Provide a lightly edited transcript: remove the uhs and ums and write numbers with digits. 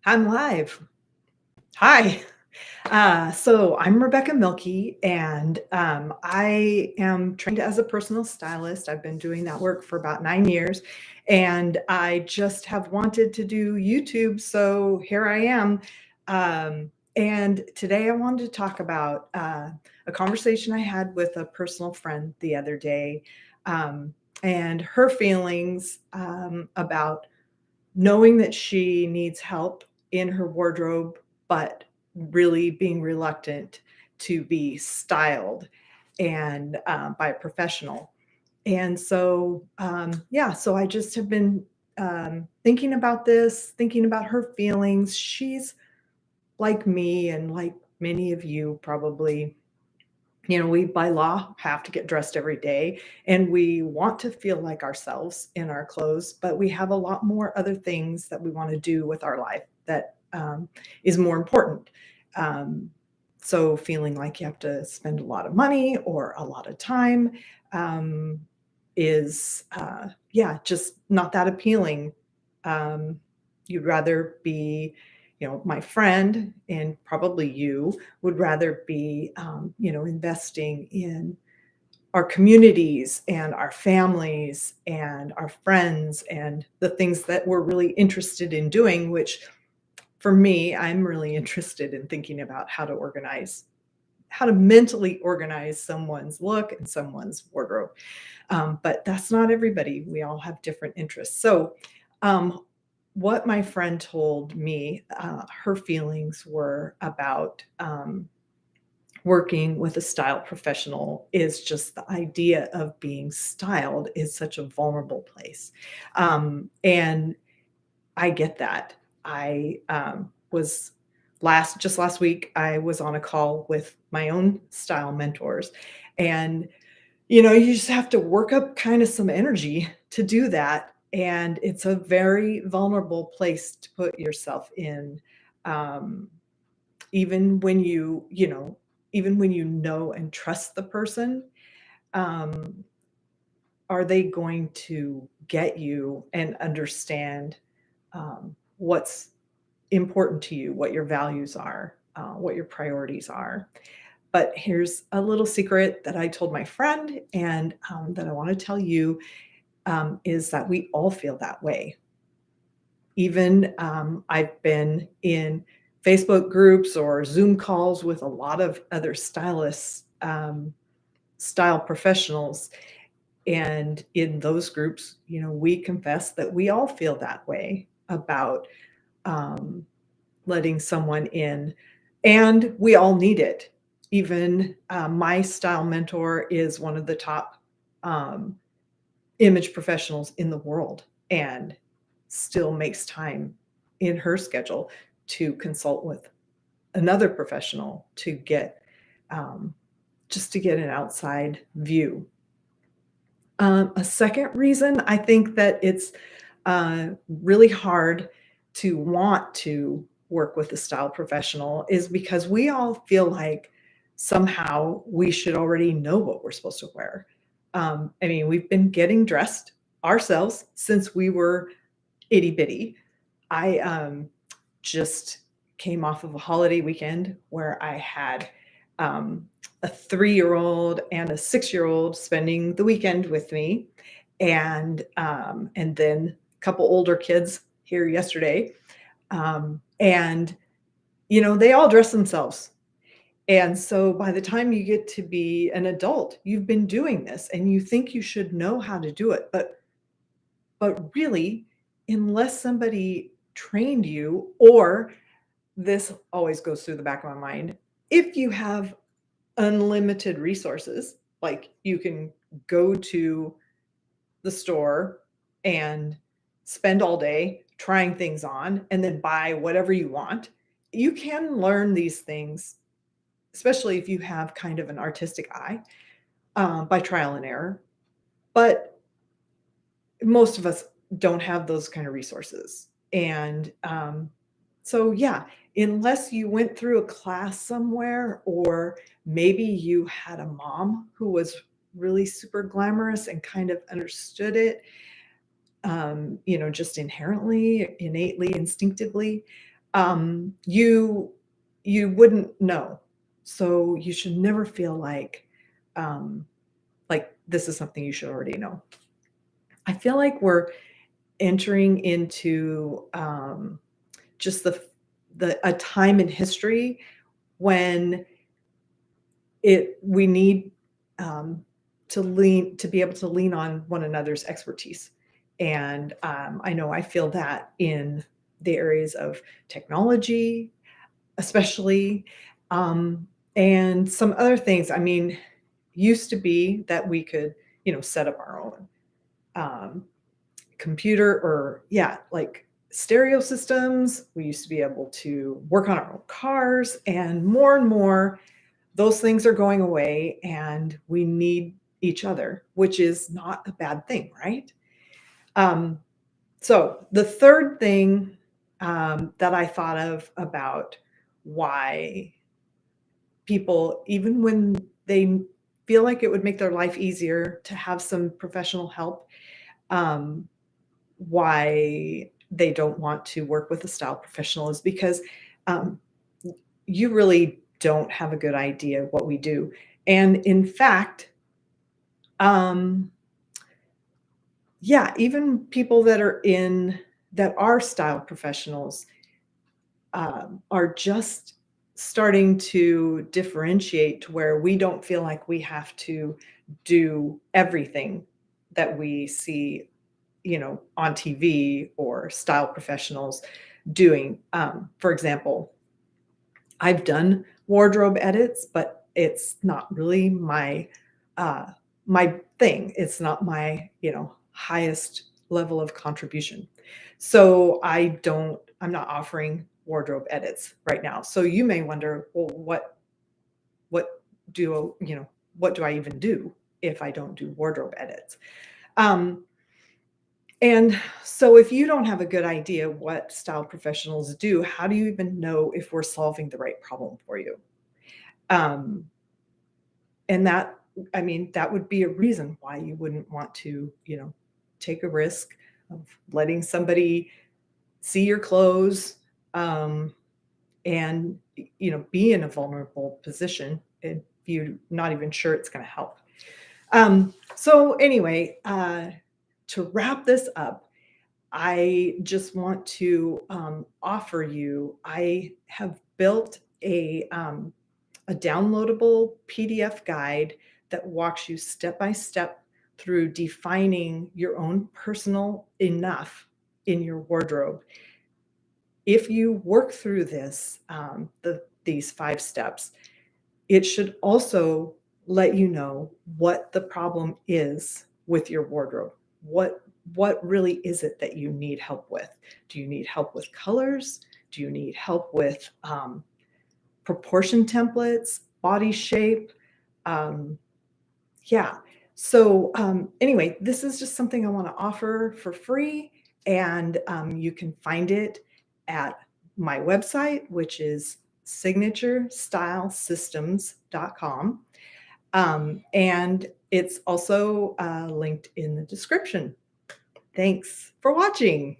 I'm live. Hi. So I'm Rebecca Milky, and I am trained as a personal stylist. I've been doing that work for about 9 years, and I just have wanted to do YouTube. So here I am. And today I wanted to talk about a conversation I had with a personal friend the other day, um, and her feelings about knowing that she needs help in her wardrobe, but really being reluctant to be styled and by a professional. And so, yeah, so I just have been thinking about this, thinking about her feelings. She's like me and like many of you probably, we by law have to get dressed every day and we want to feel like ourselves in our clothes, but we have a lot more other things that we want to do with our life that is more important. Um, so feeling like you have to spend a lot of money or a lot of time um, is, yeah, just not that appealing. Um, you'd rather be, my friend and probably you would rather be, investing in our communities and our families and our friends and the things that we're really interested in doing, which for me, I'm really interested in thinking about how to mentally organize someone's look and someone's wardrobe. But that's not everybody. We all have different interests. So, um, what my friend told me, her feelings were about working with a style professional is just the idea of being styled is such a vulnerable place. And I get that. I was last week, I was on a call with my own style mentors. And you just have to work up kind of some energy to do that. And it's a very vulnerable place to put yourself in. Um, even when even when you know and trust the person, um, are they going to get you and understand what's important to you, what your values are, what your priorities are? But here's a little secret that I told my friend and that I want to tell you is that we all feel that way. Even I've been in Facebook groups or Zoom calls with a lot of other stylists, style professionals. And in those groups, we confess that we all feel that way about um, letting someone in, and we all need it. Even my style mentor is one of the top um, image professionals in the world and still makes time in her schedule to consult with another professional to get um, just to get an outside view. A second reason I think that it's really hard to want to work with a style professional is because we all feel like somehow we should already know what we're supposed to wear. I mean, we've been getting dressed ourselves since we were itty bitty. I just came off of a holiday weekend where I had um, a 3-year-old and a 6-year-old spending the weekend with me, and then a couple older kids here yesterday, and they all dress themselves. And so by the time you get to be an adult, you've been doing this and you think you should know how to do it, but really, unless somebody trained you, or this always goes through the back of my mind, if you have unlimited resources, like you can go to the store and spend all day trying things on and then buy whatever you want, you can learn these things, especially if you have kind of an artistic eye, by trial and error. But most of us don't have those kind of resources. And so, yeah, unless you went through a class somewhere, or maybe you had a mom who was really super glamorous and kind of understood it, just inherently, innately, instinctively. you wouldn't know. So you should never feel um, like this is something you should already know. I feel like we're entering into just the a time in history when it we need um, to be able to lean on one another's expertise. And I know I feel that in the areas of technology, especially, um, and some other things. I mean, used to be that we could, set up our own um, computer or yeah, like stereo systems. We used to be able to work on our own cars, and more those things are going away, and we need each other, which is not a bad thing, right? Um, so the third thing that I thought of about why people, even when they feel like it would make their life easier to have some professional help, um, why they don't want to work with a style professional is because um, you really don't have a good idea what we do. And in fact, um, yeah, even people that are style professionals are just starting to differentiate to where we don't feel like we have to do everything that we see, on TV or style professionals doing. For example, I've done wardrobe edits, but it's not really uh, my thing. It's not my, highest level of contribution. So I'm not offering wardrobe edits right now. So you may wonder, well, what what do I even do if I don't do wardrobe edits? Um, and so if you don't have a good idea what style professionals do, how do you even know if we're solving the right problem for you? Um, and I mean, that would be a reason why you wouldn't want to, take a risk of letting somebody see your clothes, um, and, be in a vulnerable position if you're not even sure it's going to help. So anyway, to wrap this up, I just want to offer you. I have built a downloadable PDF guide that walks you step by step through defining your own personal enough in your wardrobe. If you work through these 5 steps, it should also let you know what the problem is with your wardrobe. What really is it that you need help with? Do you need help with colors? Do you need help with proportion templates, body shape? Um, yeah. So anyway, this is just something I want to offer for free, and you can find it at my website, which is signaturestylesystems.com. And it's also linked in the description. Thanks for watching.